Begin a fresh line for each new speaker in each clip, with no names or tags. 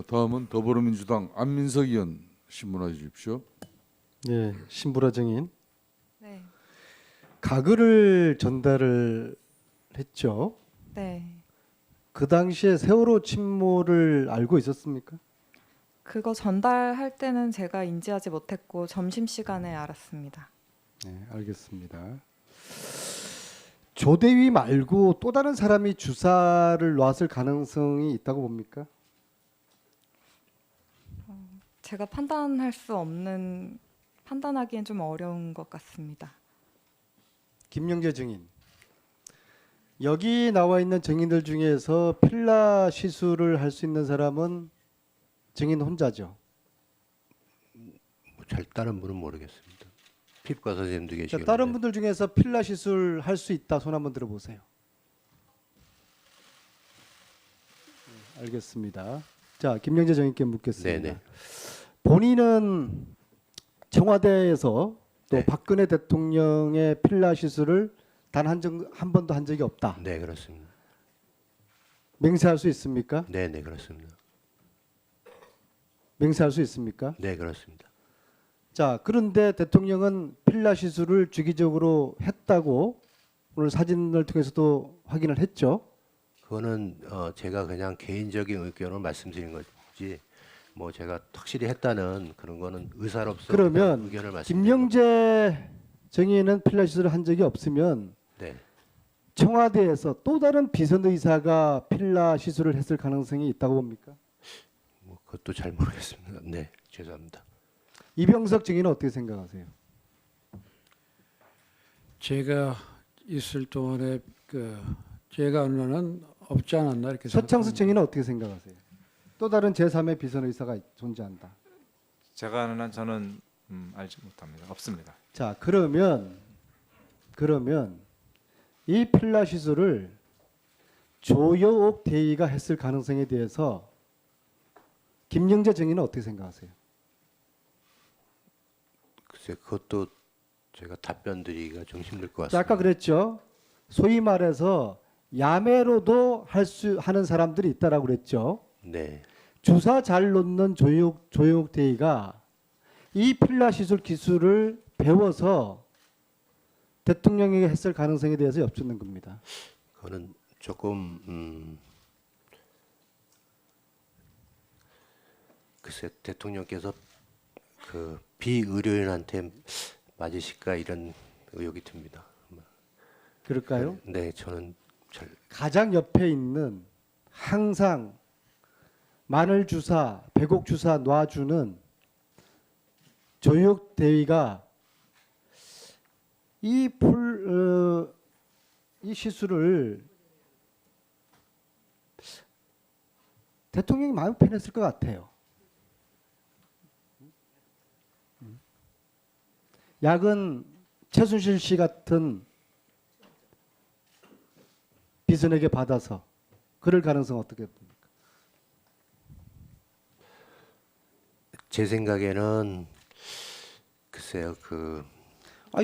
다음은 더불어민주당 안민석 의원 신문해 주십시오.
네, 신보라 증인.
네,
가글을 전달을 했죠.
네.
그 당시에 세월호 침몰을 알고 있었습니까?
그거 전달할 때는 제가 인지하지 못했고 점심시간에 알았습니다.
네, 알겠습니다. 조대위 말고 또 다른 사람이 주사를 놨을 가능성이 있다고 봅니까?
제가 판단하기엔 좀 어려운 것 같습니다.
김영재 증인. 여기 나와 있는 증인들 중에서 필라 시술을 할 수 있는 사람은 증인 혼자죠.
잘 다른 분은 모르겠습니다. 피부과 선생님도
자,
계시고.
다른 분들 중에서 필라 시술 할 수 있다 손 한번 들어보세요. 알겠습니다. 자, 김영재 증인께 묻겠습니다.
네네.
본인은 청와대에서 또
네.
박근혜 대통령의 필라 시술을 단 한 번도 한 적이 없다.
네, 그렇습니다.
맹세할 수 있습니까?
네, 네, 그렇습니다.
맹세할 수 있습니까?
네, 그렇습니다.
자, 그런데 대통령은 필라 시술을 주기적으로 했다고 오늘 사진을 통해서도 확인을 했죠.
그거는 제가 그냥 개인적인 의견을 말씀드린 거지. 뭐 제가 확실히 했다는 그런 거는 의사로서
그러면
의견을 말씀드린
김영재 증인은 필라 시술을 한 적이 없으면
겁니다. 네.
청와대에서 또 다른 비선 의사가 필라 시술을 했을 가능성이 있다고 봅니까?
뭐 그것도 잘 모르겠습니다. 네, 죄송합니다.
이병석 증인은 어떻게 생각하세요?
제가 있을 동안에 제가 아는 한은 없지 않았나 이렇게
서창수
생각합니다.
증인은 어떻게 생각하세요? 또 다른 제3의 비선 의사가 존재한다.
제가 아는 한 저는 알지 못합니다. 없습니다.
자, 그러면 이 필라 시술을 조여옥 대위가 했을 가능성에 대해서 김영재 증인은 어떻게 생각하세요?
글쎄 그것도 제가 답변 드리기가 좀 힘들 것
자,
같습니다.
아까 그랬죠. 소위 말해서 야매로도 하는 사람들이 있다라고 그랬죠.
네.
주사 잘 놓는 조여옥 대위가 이 필라 시술 기술을 배워서 대통령에게 했을 가능성에 대해서 엽묻는 겁니다.
그거는 조금 글쎄 대통령께서 그 비의료인한테 맞으실까 이런 의혹이 듭니다.
그럴까요?
네, 저는 잘
가장 옆에 있는 항상 마늘 주사, 배곡 주사 놔주는 조여옥 대위가 이 시술을 대통령이 마음 편했을 것 같아요. 약은 최순실 씨 같은 비선에게 받아서 그럴 가능성 어떻게 봅니까?
제 생각에는 글쎄요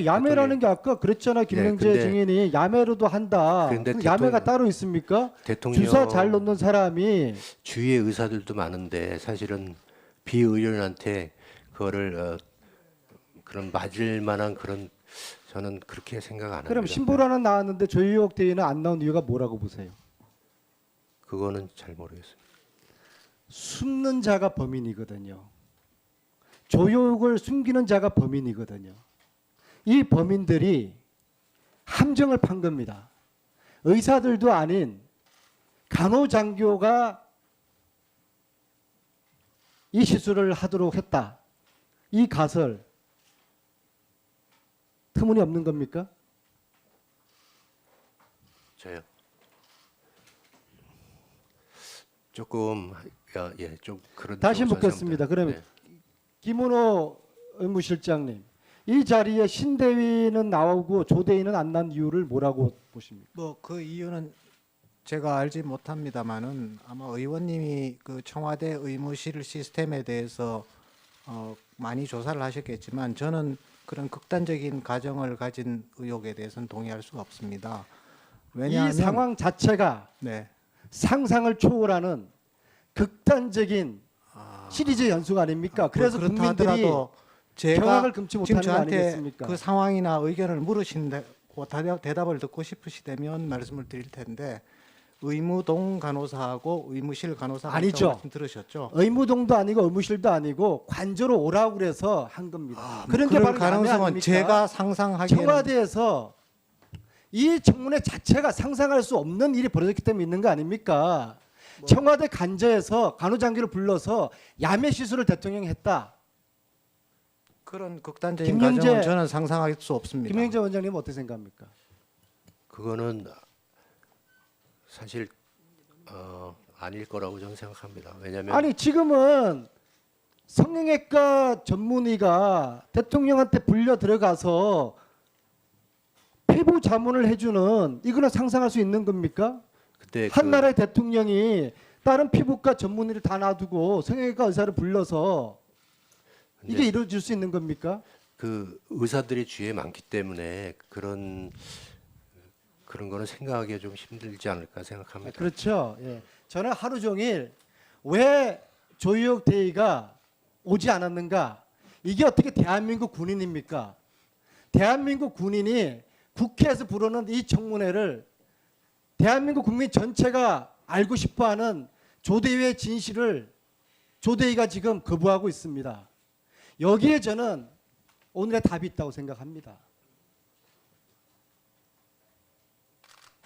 야매라는 게 아까 그랬잖아 김영재
근데-
증인이 야매로도 한다.
근데
그럼 야매가 따로 있습니까?
대통령
주사 잘 놓는 사람이
주위에 의사들도 많은데 사실은 비의료인한테 그거를 그런 맞을 만한 그런 저는 그렇게 생각 안 합니다.
그럼 신보라는 나왔는데 조여옥 대위는 안 나온 이유가 뭐라고 보세요?
그거는 잘 모르겠습니다.
숨는 자가 범인이거든요. 조여옥을 숨기는 자가 범인이거든요. 이 범인들이 함정을 판 겁니다. 의사들도 아닌 간호장교가 이 시술을 하도록 했다. 이 가설 터무니없는 겁니까?
저요. 조금 좀 그런.
다시
쪽으로
묻겠습니다.
생각합니다.
그러면
네.
김은호 의무실장님, 이 자리에 신대위는 나오고 조대위는 안 난 이유를 뭐라고 보십니까?
뭐 그 이유는 제가 알지 못합니다만은 아마 의원님이 그 청와대 의무실 시스템에 대해서 많이 조사를 하셨겠지만 저는 그런 극단적인 가정을 가진 의혹에 대해서는 동의할 수가 없습니다. 왜냐하면
이 상황 자체가
네.
상상을 초월하는 극단적인 시리즈 연속 아닙니까? 그래서
그렇다
국민들이
하더라도 제가
경악을 금치
지금
못하는 거
저한테
아니겠습니까?
그 상황이나 의견을 물으신다고 대답을 듣고 싶으시다면 말씀을 드릴 텐데 의무동 간호사하고 의무실 간호사가
아니죠.
있다고 말씀 들으셨죠?
의무동도 아니고 의무실도 아니고 관저로 오라고 그래서 한 겁니다. 그런 게
그럴
바로 야매
가능성은
아닙니까?
제가 상상하기에는
청와대에서 이 청문회 자체가 상상할 수 없는 일이 벌어졌기 때문에 있는 거 아닙니까? 청와대 관저에서 간호장교를 불러서 야매 시술을 대통령이 했다.
그런 극단적인
김영재-
가정은 저는 상상할 수 없습니다.
김영재 원장님 어떻게 생각합니까?
그거는 사실 아닐 거라고 저는 생각합니다. 왜냐하면
아니 지금은 성형외과 전문의가 대통령한테 불려 들어가서 피부 자문을 해주는 이거는 상상할 수 있는 겁니까?
그때
한 나라의 대통령이 다른 피부과 전문의를 다 놔두고 성형외과 의사를 불러서 이게
근데
이루어질 수 있는 겁니까?
그 의사들이 주위에 많기 때문에 그런 거는 생각하기가 좀 힘들지 않을까 생각합니다.
그렇죠. 예. 저는 하루 종일 왜 조희옥 대의가 오지 않았는가? 이게 어떻게 대한민국 군인입니까? 대한민국 군인이 국회에서 부르는 이 청문회를 대한민국 국민 전체가 알고 싶어하는 조대위의 진실을 조대위가 지금 거부하고 있습니다. 여기에 저는 오늘의 답이 있다고 생각합니다.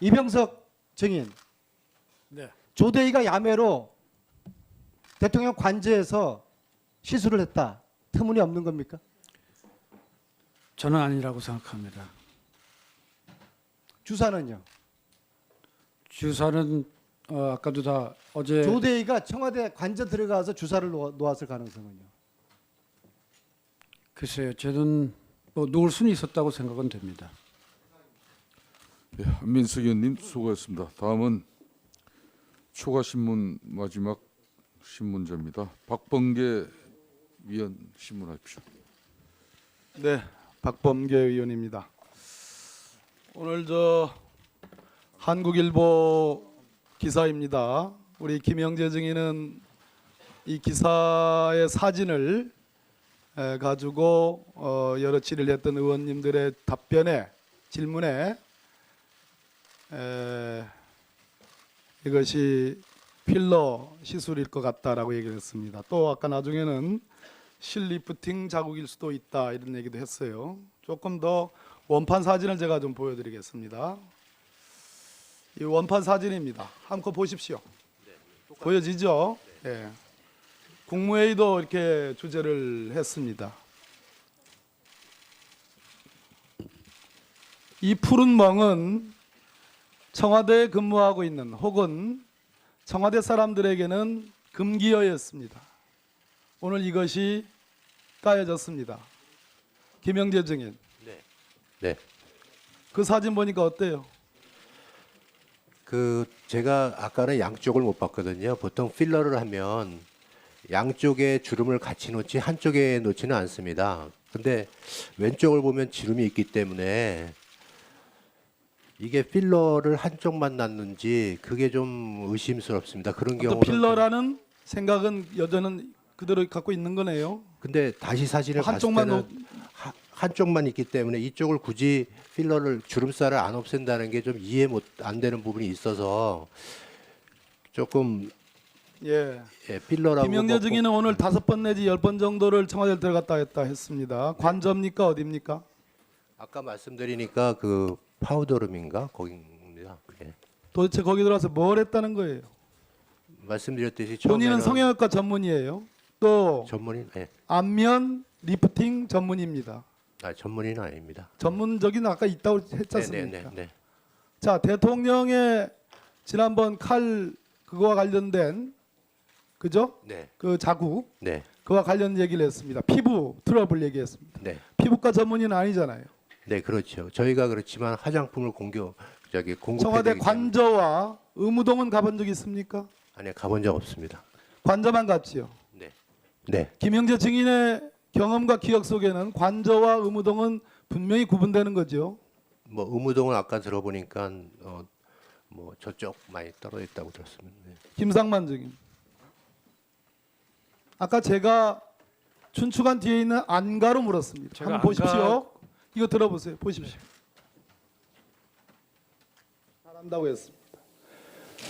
이병석 증인,
네.
조대위가 야매로 대통령 관저에서 시술을 했다. 터무니없는 겁니까?
저는 아니라고 생각합니다.
주사는요?
주사는 아까도 다 어제
조대위가 청와대 관저 들어가서 주사를 놓았을 가능성은요?
글쎄요. 저는 뭐 놓을 수는 있었다고 생각은 됩니다.
예, 안민석 의원님 수고하셨습니다. 다음은 초과 신문 마지막 신문자입니다. 박범계 위원 신문하십시오.
네, 박범계 의원입니다. 오늘 저 한국일보 기사입니다. 우리 김영재 증인은 이 기사의 사진을 가지고 여러 질의를 했던 의원님들의 답변에 질문에 이것이 필러 시술일 것 같다라고 얘기를 했습니다. 또 아까 나중에는 실리프팅 자국일 수도 있다 이런 얘기도 했어요. 조금 더 원판 사진을 제가 좀 보여드리겠습니다. 이 원판 사진입니다. 한번 보십시오. 보여지죠? 예. 국무회의도 이렇게 주재를 했습니다. 이 푸른 멍은 청와대에 근무하고 있는 혹은 청와대 사람들에게는 금기어였습니다. 오늘 이것이 까여졌습니다. 김영재 증인.
네.
그 사진 보니까 어때요?
그 제가 아까는 양쪽을 못 봤거든요. 보통 필러를 하면 양쪽에 주름을 같이 놓지 한쪽에 놓지는 않습니다. 근데 왼쪽을 보면 주름이 있기 때문에 이게 필러를 한쪽만 놨는지 그게 좀 의심스럽습니다. 그런
또
경우는
필러라는 생각은 여전은 그대로 갖고 있는 거네요.
근데 다시 사진을
한쪽만
봤을 때는 한쪽만 있기 때문에 이쪽을 굳이 필러를 주름살을 안 없앤다는 게 좀 이해 안 되는 부분이 있어서 조금
예.
필러라고
김영재
뭐
증인은 오늘 5번 내지 10번 정도를 청와대에 들어갔다 했다 했습니다. 관저입니까 어디입니까?
아까 말씀드리니까 그 파우더룸인가 거기입니다. 예.
도대체 거기 들어가서 뭘 했다는 거예요?
말씀드렸듯이
본인은
처음에는
성형외과 전문이에요. 또
전문인
안면 리프팅 전문입니다.
전문인은 아닙니다.
전문적인 아까 있다고 했지 않습니까?
네.
자, 대통령의 지난번 칼 그거와 관련된 그죠?
네.
그 자국
네.
그와 관련 얘기를 했습니다. 피부 트러블 얘기했습니다.
네.
피부과 전문의는 아니잖아요.
네, 그렇죠. 저희가 그렇지만 화장품을 공급해
청와대 관저와 의무동은 가본 적 있습니까?
아니 가본 적 없습니다.
관저만 갔지요.
네. 네.
김영재 증인의 경험과 기억 속에는 관저와 의무동은 분명히 구분되는 거죠.
뭐 의무동은 아까 들어보니까 뭐 저쪽 많이 떨어져 있다고 들었습니다. 네.
김상만 증인. 아까 제가 춘추관 뒤에 있는 안가로 물었습니다.
제가
한번 보십시오. 이거 들어보세요. 보십시오. 잘한다고 했습니다.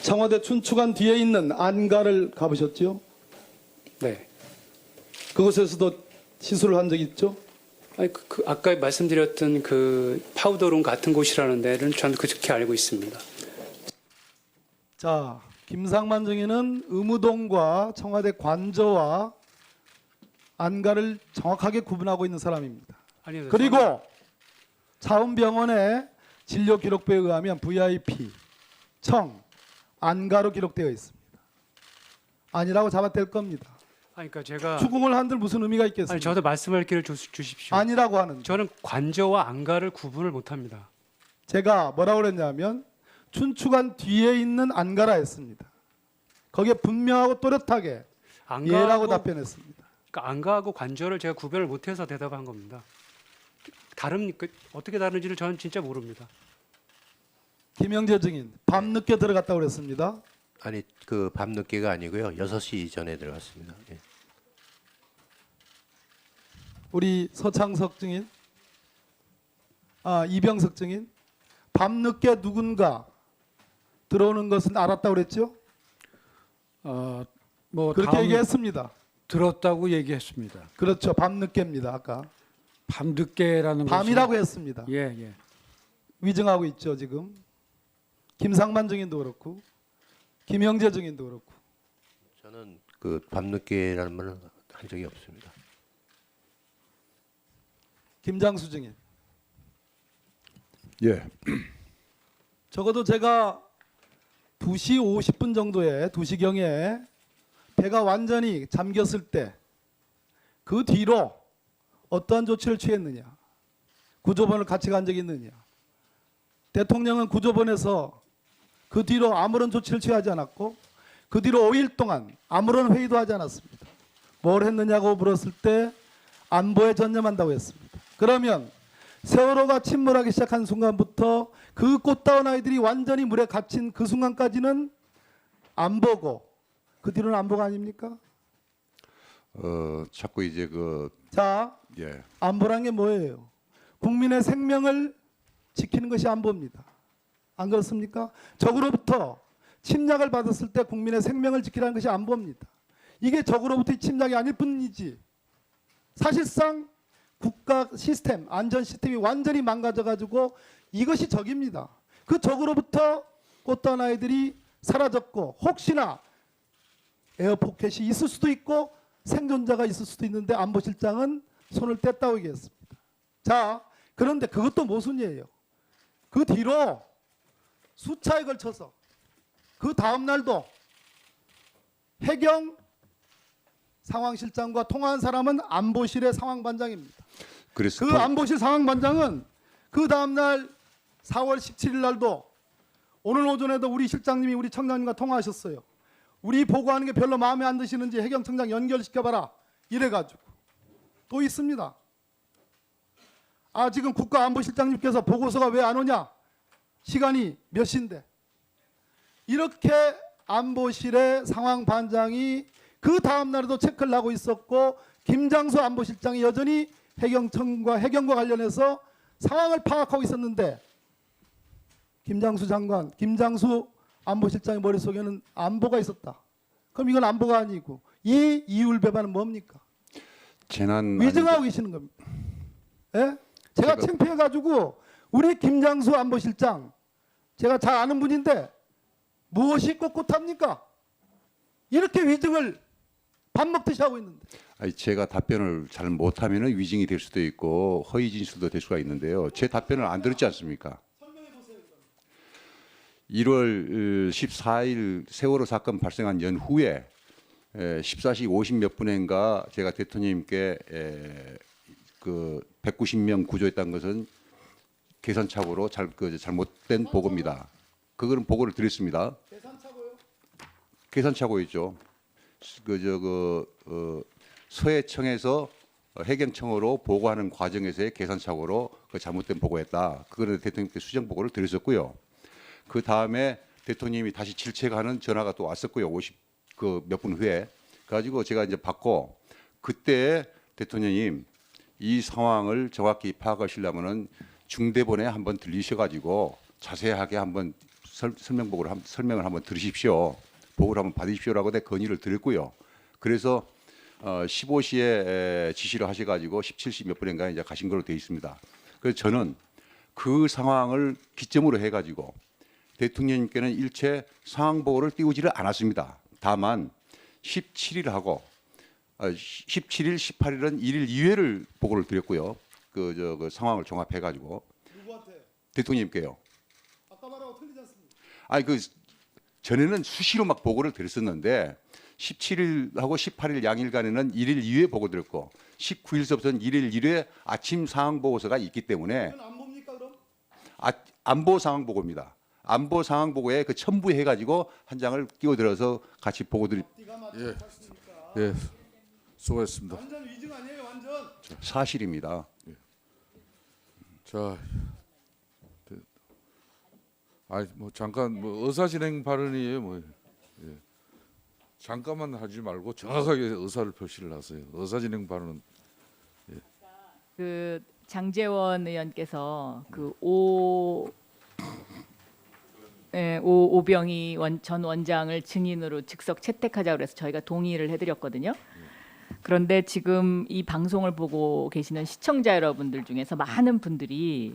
청와대 춘추관 뒤에 있는 안가를 가보셨죠?
네.
그곳에서도 시술을 한 적이 있죠?
아니, 아까 말씀드렸던 그 파우더룸 같은 곳이라는 데는 저는 그렇게 알고 있습니다.
자, 김상만 증인은 의무동과 청와대 관저와 안가를 정확하게 구분하고 있는 사람입니다.
아니요.
그리고 차원병원의 진료 기록부에 의하면 VIP, 청, 안가로 기록되어 있습니다. 아니라고 잡아댈 겁니다.
아니, 그러니까 제가
추궁을 한들 무슨 의미가 있겠습니까?
아니, 저도 말씀할 기회를 주십시오.
아니라고 하는.
저는 관저와 안가를 구분을 못합니다.
제가 뭐라고 그랬냐면 춘추관 뒤에 있는 안가라 했습니다. 거기에 분명하고 또렷하게 예라고 답변했습니다.
그러니까 안가하고 관저를 제가 구별을 못해서 대답한 겁니다. 어떻게 다른지를 저는 진짜 모릅니다.
김영재 증인 밤늦게 들어갔다고 그랬습니다.
아니 그 밤늦게가 아니고요. 6시 전에 들어갔습니다. 예.
우리 서창석 증인, 이병석 증인, 밤늦게 누군가 들어오는 것은 알았다고 그랬죠?
뭐
그렇게
다음
얘기했습니다.
들었다고 얘기했습니다.
그렇죠. 밤늦게입니다. 아까
밤늦게라는
밤이라고 했습니다.
것은, 예.
위증하고 있죠 지금. 김상만 증인도 그렇고 김영재 증인도 그렇고.
저는 그 밤늦게라는 말은 한 적이 없습니다.
김장수 증인.
예.
적어도 제가 2시 50분 정도에 2시경에 배가 완전히 잠겼을 때 그 뒤로 어떠한 조치를 취했느냐, 구조본을 같이 간 적이 있느냐. 대통령은 구조본에서 그 뒤로 아무런 조치를 취하지 않았고 그 뒤로 5일 동안 아무런 회의도 하지 않았습니다. 뭘 했느냐고 물었을 때 안보에 전념한다고 했습니다. 그러면 세월호가 침몰하기 시작한 순간부터 그 꽃다운 아이들이 완전히 물에 갇힌 그 순간까지는 안보고 그 뒤로는 안보가 아닙니까?
자꾸 이제
자,
예.
안보란 게 뭐예요? 국민의 생명을 지키는 것이 안보입니다. 안 그렇습니까? 적으로부터 침략을 받았을 때 국민의 생명을 지키라는 것이 안보입니다. 이게 적으로부터의 침략이 아닐 뿐이지 사실상 국가 시스템, 안전 시스템이 완전히 망가져가지고 이것이 적입니다. 그 적으로부터 꽃다운 아이들이 사라졌고 혹시나 에어포켓이 있을 수도 있고 생존자가 있을 수도 있는데 안보실장은 손을 뗐다고 얘기했습니다. 자, 그런데 그것도 모순이에요. 그 뒤로 수차에 걸쳐서 그 다음 날도 해경 상황실장과 통화한 사람은 안보실의 상황반장입니다.
그래서
그 안보실 상황반장은 그 다음 날 4월 17일 날도 오늘 오전에도 우리 실장님이 우리 청장님과 통화하셨어요. 우리 보고하는 게 별로 마음에 안 드시는지 해경청장 연결시켜봐라 이래가지고 또 있습니다. 지금 국가안보실장님께서 보고서가 왜 안 오냐, 시간이 몇 시인데. 이렇게 안보실의 상황반장이 그 다음 날에도 체크를 하고 있었고 김장수 안보실장이 여전히 해경청과 해경과 관련해서 상황을 파악하고 있었는데 김장수 안보실장의 머릿속에는 안보가 있었다. 그럼 이건 안보가 아니고 이 이율배반은 뭡니까? 위증하고 계시는 겁니다. 예? 제가 창피해가지고 우리 김장수 안보실장 제가 잘 아는 분인데 무엇이 꼿꼿합니까? 이렇게 위증을 밥 먹듯이 하고 있는데.
제가 답변을 잘 못하면 위증이 될 수도 있고 허위 진술도 될 수가 있는데요. 제 답변을 안 들었지 않습니까? 1월 14일 세월호 사건 발생한 연후에 14시 50몇 분인가 제가 대통령님께 그 190명 구조했다는 것은 계산착오로 잘못된 보고입니다. 그거는 보고를 드렸습니다. 계산착오였죠. 서해청에서 해경청으로 보고하는 과정에서의 계산착오로 잘못된 보고했다. 그거는 대통령께 수정 보고를 드렸었고요. 그 다음에 대통령님이 다시 질책하는 전화가 또 왔었고요. 몇 분 후에 가지고 제가 이제 받고 그때 대통령님 이 상황을 정확히 파악하시려면은 중대본에 한번 들리셔가지고 자세하게 한번 설명을 한번 들으십시오. 보고를 한번 받으십시오라고 내 건의를 드렸고요. 그래서 15시에 지시를 하셔가지고 17시 몇 분인가 이제 가신 걸로 되어 있습니다. 그래서 저는 그 상황을 기점으로 해가지고 대통령님께는 일체 상황 보고를 띄우지를 않았습니다. 다만 17일하고 17일, 18일은 1일 이외를 보고를 드렸고요. 그 상황을 종합해가지고
누구한테?
대통령님께요.
아까 말하고 틀리지 않습니까?
아니 그 전에는 수시로 막 보고를 드렸었는데 17일하고 18일 양일간에는 1일 이외 보고 드렸고 19일서부터는 1일 1회 아침 상황 보고서가 있기 때문에
이건 안 봅니까 그럼?
안보 상황 보고입니다. 안보 상황 보고에 그 첨부해 가지고 한 장을 끼워들어서 같이 보고 드리.
예.
예, 수고했습니다.
완전 위증 아니에요, 완전.
사실입니다.
자, 뭐 잠깐 뭐 의사진행 발언이에요, 뭐. 예. 잠깐만 하지 말고 정확하게 의사를 표시를 하세요. 의사진행 발언은
그 장제원 의원께서 그 오병희 전 원장을 증인으로 즉석 채택하자고 그래서 저희가 동의를 해드렸거든요. 그런데 지금 이 방송을 보고 계시는 시청자 여러분들 중에서 많은 분들이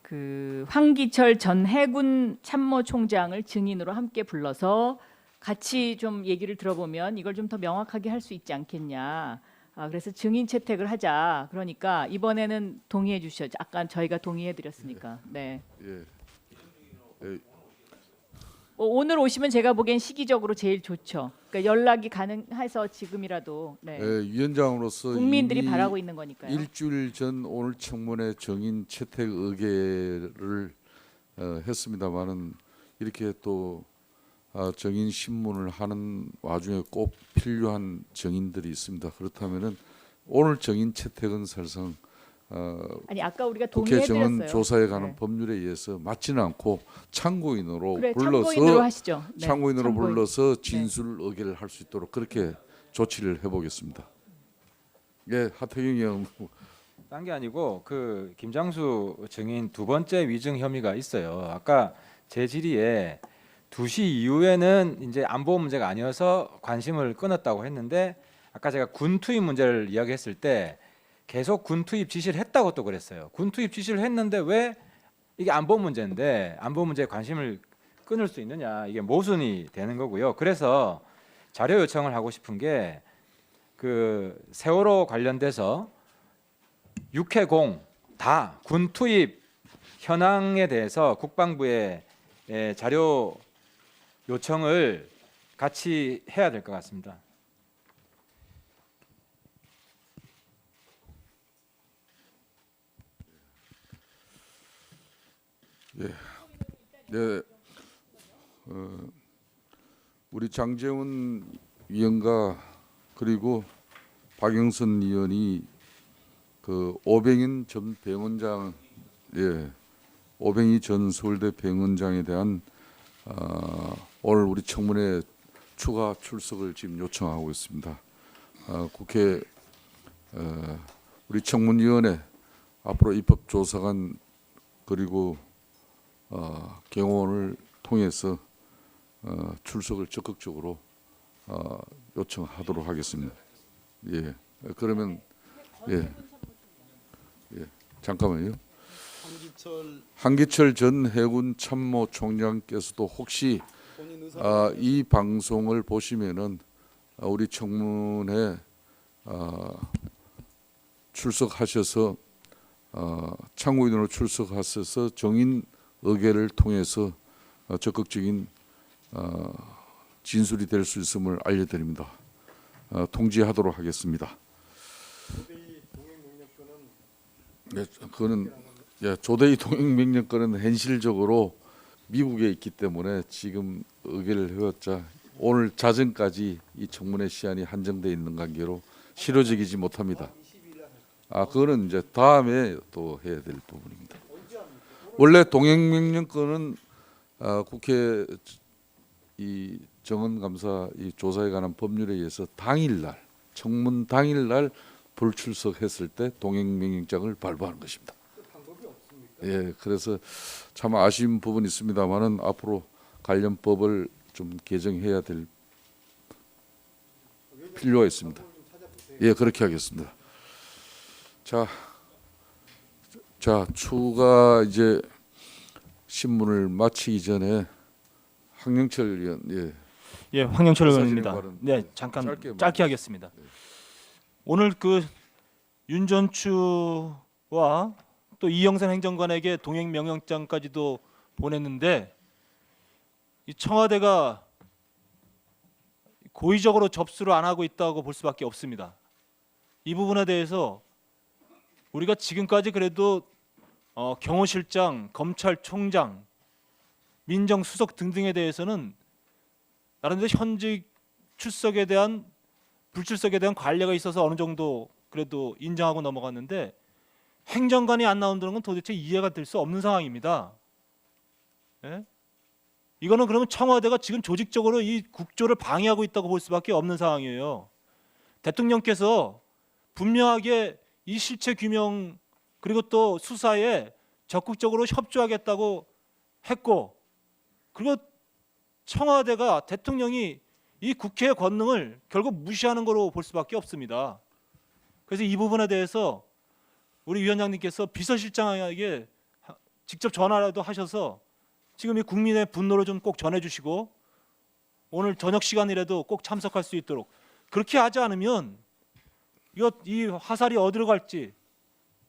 그 황기철 전 해군 참모총장을 증인으로 함께 불러서 같이 좀 얘기를 들어보면 이걸 좀 더 명확하게 할 수 있지 않겠냐. 그래서 증인 채택을 하자. 그러니까 이번에는 동의해 주셔야죠. 아까 저희가 동의해 드렸으니까. 네.
예.
오늘 오시면 제가 보기엔 시기적으로 제일 좋죠. 그러니까 연락이 가능해서 지금이라도. 네.
위원장으로서
국민들이
이미
바라고 있는 거니까요.
일주일 전 오늘 청문회 정인 채택 의결을 했습니다만은 이렇게 또 정인 신문을 하는 와중에 꼭 필요한 정인들이 있습니다. 그렇다면은 오늘 정인 채택은 사실상
아니 아까 우리가
국회
동의해
정원
드렸어요.
조사에 관한
네.
법률에 의해서 맞지는 않고 참고인으로
그래,
불러서
참고인으로 하시죠. 네,
참고인으로
참고인.
불러서 진술 의결을 할 수 있도록 그렇게 조치를 해보겠습니다. 예, 하태경 의원.
딴 게 아니고 그 김장수 증인 두 번째 위증 혐의가 있어요. 아까 제 질의에 2시 이후에는 이제 안보 문제가 아니어서 관심을 끊었다고 했는데 아까 제가 군 투입 문제를 이야기했을 때 계속 군 투입 지시를 했다고 또 그랬어요. 군 투입 지시를 했는데 왜 이게 안보 문제인데 안보 문제에 관심을 끊을 수 있느냐, 이게 모순이 되는 거고요. 그래서 자료 요청을 하고 싶은 게 그 세월호 관련돼서 육해공 다 군 투입 현황에 대해서 국방부에 자료 요청을 같이 해야 될 것 같습니다.
네, 우리 장제원 위원과 그리고 박영선 의원이 그 오병인 전 병원장, 오병희 전 서울대 병원장에 대한 오늘 우리 청문회 추가 출석을 지금 요청하고 있습니다. 국회 우리 청문위원회 앞으로 입법조사관 그리고 경호원을 통해서 출석을 적극적으로 요청하도록 하겠습니다. 예, 그러면 잠깐만요. 한기철 전 해군 참모총장께서도 혹시 이 방송을 보시면은 우리 청문회 출석하셔서 참고인으로 출석하셔서 정인 의결을 통해서 적극적인 진술이 될 수 있음을 알려드립니다. 통지하도록 하겠습니다. 네, 그거는 조대희 동행명령권은 현실적으로 미국에 있기 때문에 지금 의결을 해왔자 오늘 자정까지 이 청문회 시한이 한정돼 있는 관계로 실효적이지 못합니다. 그거는 이제 다음에 또 해야 될 부분입니다. 원래 동행명령권은 국회 이 정은 감사 이 조사에 관한 법률에 의해서 당일날 청문 당일날 불출석했을 때 동행 명령장을 발부하는 것입니다. 예, 그래서 참 아쉬운 부분이 있습니다만은 앞으로 관련 법을 좀 개정해야 될 필요가 있습니다. 예, 그렇게 하겠습니다. 자, 추가 이제 신문을 마치기 전에 황영철 의원,
예, 황영철
사실은
의원입니다.
발언
네, 잠깐
짧게
짧게 하겠습니다. 오늘 그 윤전추와 또 이영선 행정관에게 동행 명령장까지도 보냈는데 이 청와대가 고의적으로 접수를 안 하고 있다고 볼 수밖에 없습니다. 이 부분에 대해서 우리가 지금까지 그래도 경호실장, 검찰총장, 민정수석 등등에 대해서는 나름대로 현직 출석에 대한 불출석에 대한 관례가 있어서 어느 정도 그래도 인정하고 넘어갔는데 행정관이 안 나온다는 건 도대체 이해가 될 수 없는 상황입니다. 예? 이거는 그러면 청와대가 지금 조직적으로 이 국조를 방해하고 있다고 볼 수밖에 없는 상황이에요. 대통령께서 분명하게 이 실체 규명 그리고 또 수사에 적극적으로 협조하겠다고 했고, 그리고 청와대가 대통령이 이 국회의 권능을 결국 무시하는 거로 볼 수밖에 없습니다. 그래서 이 부분에 대해서 우리 위원장님께서 비서실장에게 직접 전화라도 하셔서 지금 이 국민의 분노를 좀 꼭 전해주시고 오늘 저녁 시간이라도 꼭 참석할 수 있도록, 그렇게 하지 않으면 이 화살이 어디로 갈지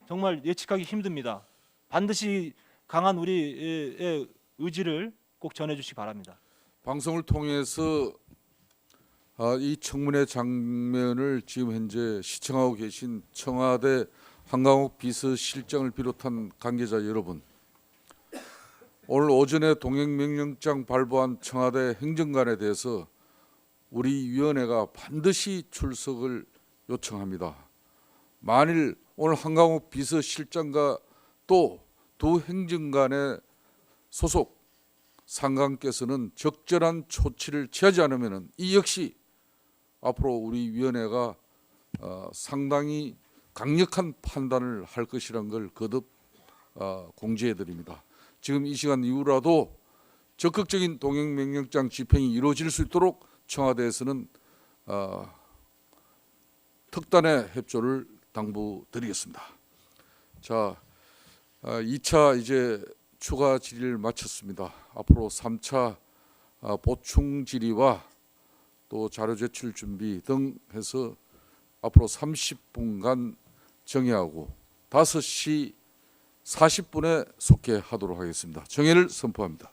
정말 예측하기 힘듭니다. 반드시 강한 우리의 의지를 꼭 전해주시기 바랍니다.
방송을 통해서 이 청문회 장면을 지금 현재 시청하고 계신 청와대 한강욱 비서실장을 비롯한 관계자 여러분, 오늘 오전에 동행명령장 발부한 청와대 행정관에 대해서 우리 위원회가 반드시 출석을 요청합니다. 만일 오늘 한강욱 비서실장과 또 두 행정관의 소속 상관께서는 적절한 조치를 취하지 않으면 이 역시 앞으로 우리 위원회가 상당히 강력한 판단을 할 것이라는 걸 거듭 공지해 드립니다. 지금 이 시간 이후라도 적극적인 동행명령장 집행이 이루어질 수 있도록 청와대에서는 특단의 협조를 당부드리겠습니다. 자, 2차 이제 추가 질의를 마쳤습니다. 앞으로 3차 보충 질의와 또 자료 제출 준비 등 해서 앞으로 30분간 정회하고 5시 40분에 속개하도록 하겠습니다. 정회를 선포합니다.